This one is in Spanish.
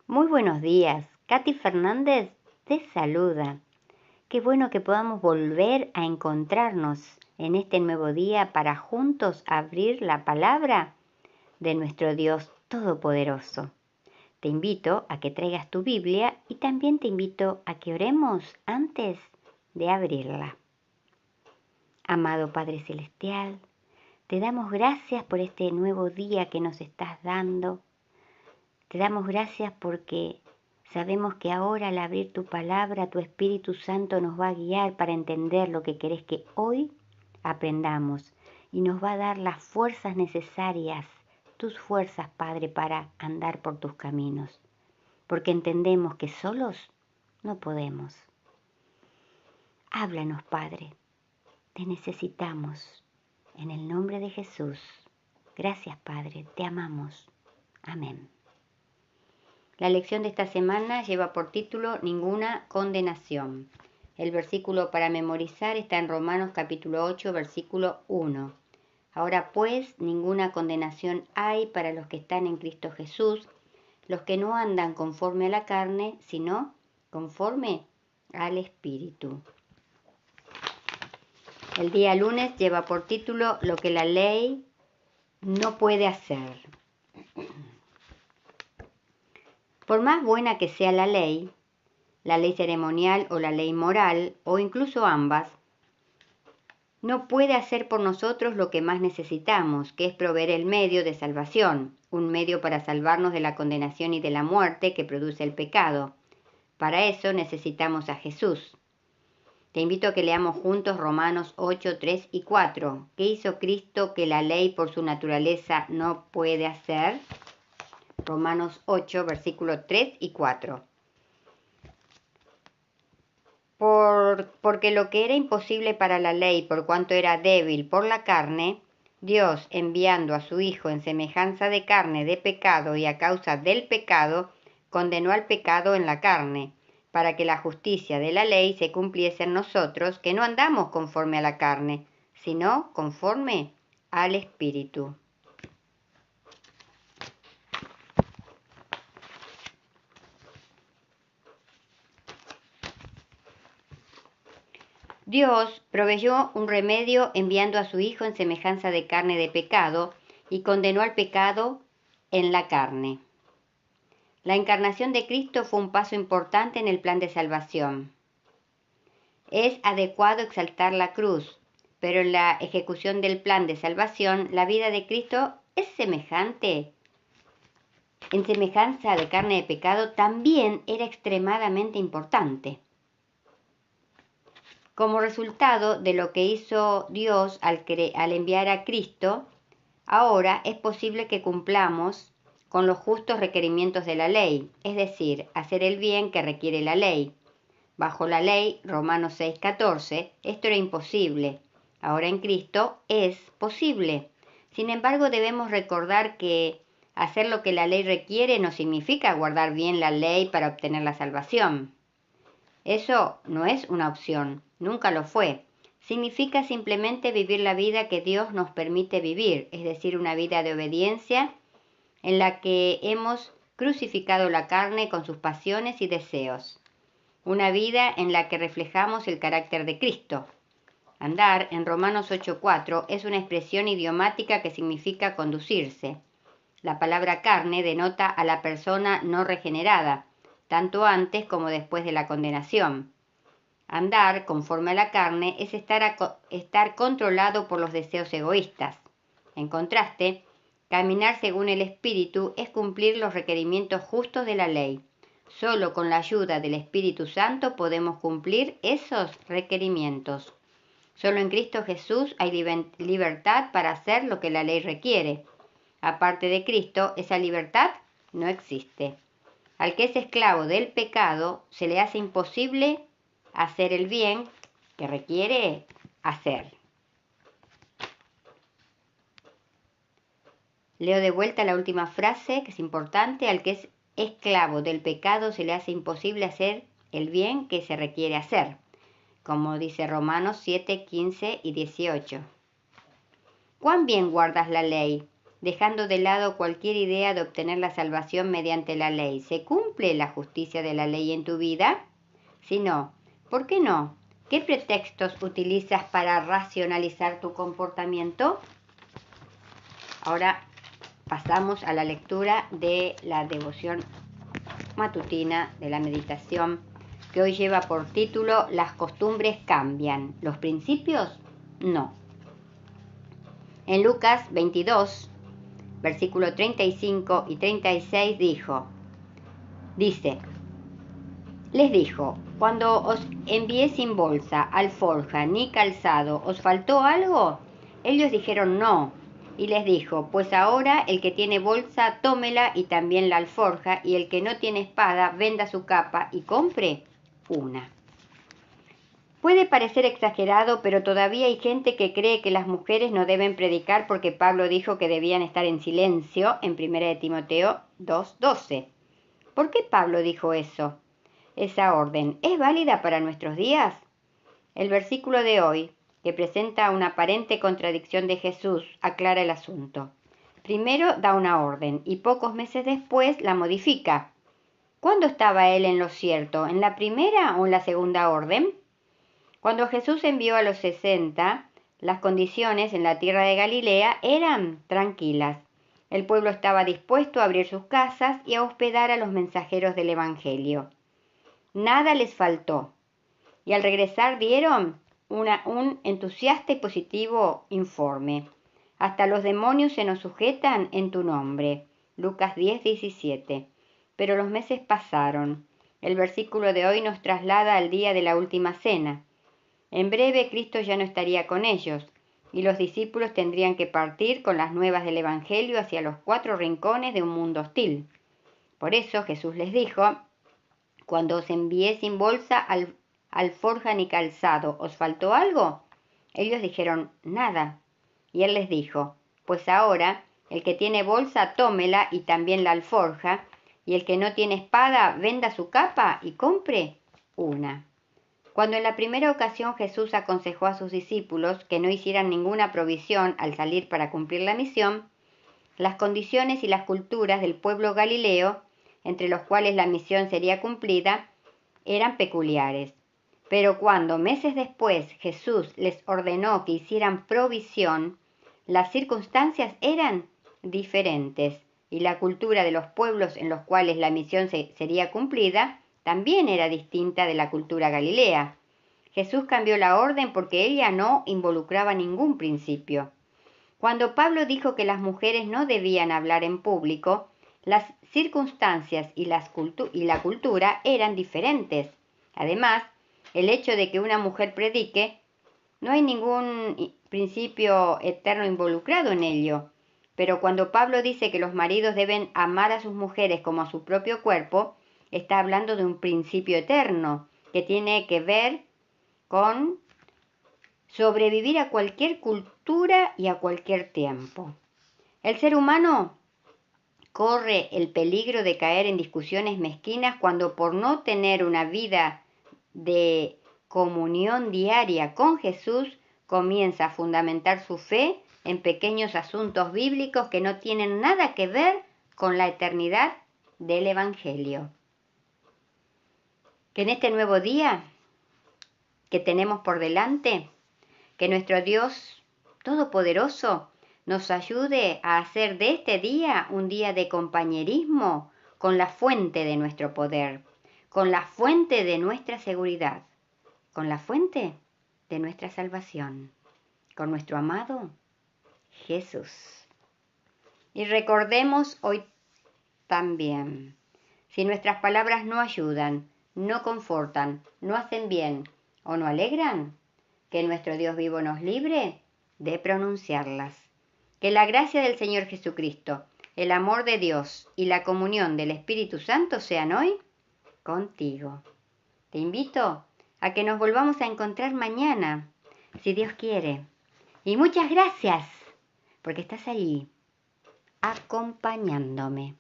Muy buenos días, Katy Fernández te saluda. Qué bueno que podamos volver a encontrarnos en este nuevo día para juntos abrir la palabra de nuestro Dios Todopoderoso. Te invito a que traigas tu Biblia y también te invito a que oremos antes de abrirla. Amado Padre Celestial, te damos gracias por este nuevo día que nos estás dando. Te damos gracias porque sabemos que ahora al abrir tu palabra, tu Espíritu Santo nos va a guiar para entender lo que querés que hoy aprendamos y nos va a dar las fuerzas necesarias, tus fuerzas, Padre, para andar por tus caminos, porque entendemos que solos no podemos. Háblanos, Padre, te necesitamos. En el nombre de Jesús. Gracias, Padre, te amamos. Amén. La lección de esta semana lleva por título Ninguna condenación. El versículo para memorizar está en Romanos capítulo 8, versículo 1. Ahora pues, ninguna condenación hay para los que están en Cristo Jesús, los que no andan conforme a la carne, sino conforme al Espíritu. El día lunes lleva por título Lo que la ley no puede hacer. Por más buena que sea la ley ceremonial o la ley moral, o incluso ambas, no puede hacer por nosotros lo que más necesitamos, que es proveer el medio de salvación, un medio para salvarnos de la condenación y de la muerte que produce el pecado. Para eso necesitamos a Jesús. Te invito a que leamos juntos Romanos 8, 3 y 4. ¿Qué hizo Cristo que la ley por su naturaleza no puede hacer? Romanos 8, versículos 3 y 4. Porque lo que era imposible para la ley, por cuanto era débil por la carne, Dios, enviando a su Hijo en semejanza de carne de pecado y a causa del pecado, condenó al pecado en la carne, para que la justicia de la ley se cumpliese en nosotros, que no andamos conforme a la carne, sino conforme al Espíritu. Dios proveyó un remedio enviando a su Hijo en semejanza de carne de pecado y condenó al pecado en la carne. La encarnación de Cristo fue un paso importante en el plan de salvación. Es adecuado exaltar la cruz, pero en la ejecución del plan de salvación, la vida de Cristo es semejante. En semejanza de carne de pecado también era extremadamente importante. Como resultado de lo que hizo Dios al enviar a Cristo, ahora es posible que cumplamos con los justos requerimientos de la ley, es decir, hacer el bien que requiere la ley. Bajo la ley, Romanos 6:14, esto era imposible. Ahora en Cristo es posible. Sin embargo, debemos recordar que hacer lo que la ley requiere no significa guardar bien la ley para obtener la salvación. Eso no es una opción, nunca lo fue. Significa simplemente vivir la vida que Dios nos permite vivir, es decir, una vida de obediencia en la que hemos crucificado la carne con sus pasiones y deseos. Una vida en la que reflejamos el carácter de Cristo. Andar, en Romanos 8:4, es una expresión idiomática que significa conducirse. La palabra carne denota a la persona no regenerada, tanto antes como después de la condenación. Andar conforme a la carne es estar controlado por los deseos egoístas. En contraste, caminar según el Espíritu es cumplir los requerimientos justos de la ley. Solo con la ayuda del Espíritu Santo podemos cumplir esos requerimientos. Solo en Cristo Jesús hay libertad para hacer lo que la ley requiere. Aparte de Cristo, esa libertad no existe. Al que es esclavo del pecado, se le hace imposible hacer el bien que requiere hacer. Leo de vuelta la última frase, que es importante. Al que es esclavo del pecado, se le hace imposible hacer el bien que se requiere hacer, como dice Romanos 7, 15 y 18. ¿Cuán bien guardas la ley? dejando de lado cualquier idea de obtener la salvación mediante la ley. ¿Se cumple la justicia de la ley en tu vida? Si no, ¿por qué no? ¿Qué pretextos utilizas para racionalizar tu comportamiento? Ahora pasamos a la lectura de la devoción matutina, de la meditación, que hoy lleva por título Las costumbres cambian, ¿los principios? No. En Lucas 22, versículo 35 y 36 les dijo, cuando os envié sin bolsa, alforja, ni calzado, ¿os faltó algo? Ellos dijeron no. Y les dijo, pues ahora el que tiene bolsa, tómela y también la alforja, y el que no tiene espada, venda su capa y compre una. Puede parecer exagerado, pero todavía hay gente que cree que las mujeres no deben predicar porque Pablo dijo que debían estar en silencio en 1 Timoteo 2:12. ¿Por qué Pablo dijo eso? ¿Esa orden es válida para nuestros días? El versículo de hoy, que presenta una aparente contradicción de Jesús, aclara el asunto. Primero da una orden y pocos meses después la modifica. ¿Cuándo estaba él en lo cierto? ¿En la primera o en la segunda orden? Cuando Jesús envió a los 60, las condiciones en la tierra de Galilea eran tranquilas. El pueblo estaba dispuesto a abrir sus casas y a hospedar a los mensajeros del Evangelio. Nada les faltó. Y al regresar dieron un entusiasta y positivo informe. Hasta los demonios se nos sujetan en tu nombre. Lucas 10:17. Pero los meses pasaron. El versículo de hoy nos traslada al día de la última cena. En breve Cristo ya no estaría con ellos, y los discípulos tendrían que partir con las nuevas del Evangelio hacia los 4 rincones de un mundo hostil. Por eso Jesús les dijo, cuando os envié sin bolsa, alforja ni calzado, ¿os faltó algo? Ellos dijeron, nada. Y él les dijo, pues ahora el que tiene bolsa, tómela y también la alforja, y el que no tiene espada, venda su capa y compre una. Cuando en la primera ocasión Jesús aconsejó a sus discípulos que no hicieran ninguna provisión al salir para cumplir la misión, las condiciones y las culturas del pueblo galileo, entre los cuales la misión sería cumplida, eran peculiares. Pero cuando meses después Jesús les ordenó que hicieran provisión, las circunstancias eran diferentes y la cultura de los pueblos en los cuales la misión sería cumplida también era distinta de la cultura galilea. Jesús cambió la orden porque ella no involucraba ningún principio. Cuando Pablo dijo que las mujeres no debían hablar en público, las circunstancias y la cultura eran diferentes. Además, el hecho de que una mujer predique, no hay ningún principio eterno involucrado en ello. Pero cuando Pablo dice que los maridos deben amar a sus mujeres como a su propio cuerpo, está hablando de un principio eterno que tiene que ver con sobrevivir a cualquier cultura y a cualquier tiempo. El ser humano corre el peligro de caer en discusiones mezquinas cuando por no tener una vida de comunión diaria con Jesús comienza a fundamentar su fe en pequeños asuntos bíblicos que no tienen nada que ver con la eternidad del Evangelio. Que en este nuevo día que tenemos por delante, que nuestro Dios Todopoderoso nos ayude a hacer de este día un día de compañerismo con la fuente de nuestro poder, con la fuente de nuestra seguridad, con la fuente de nuestra salvación, con nuestro amado Jesús. Y recordemos hoy también, si nuestras palabras no ayudan, no confortan, no hacen bien o no alegran, que nuestro Dios vivo nos libre de pronunciarlas. Que la gracia del Señor Jesucristo, el amor de Dios y la comunión del Espíritu Santo sean hoy contigo. Te invito a que nos volvamos a encontrar mañana, si Dios quiere. Y muchas gracias, porque estás allí, acompañándome.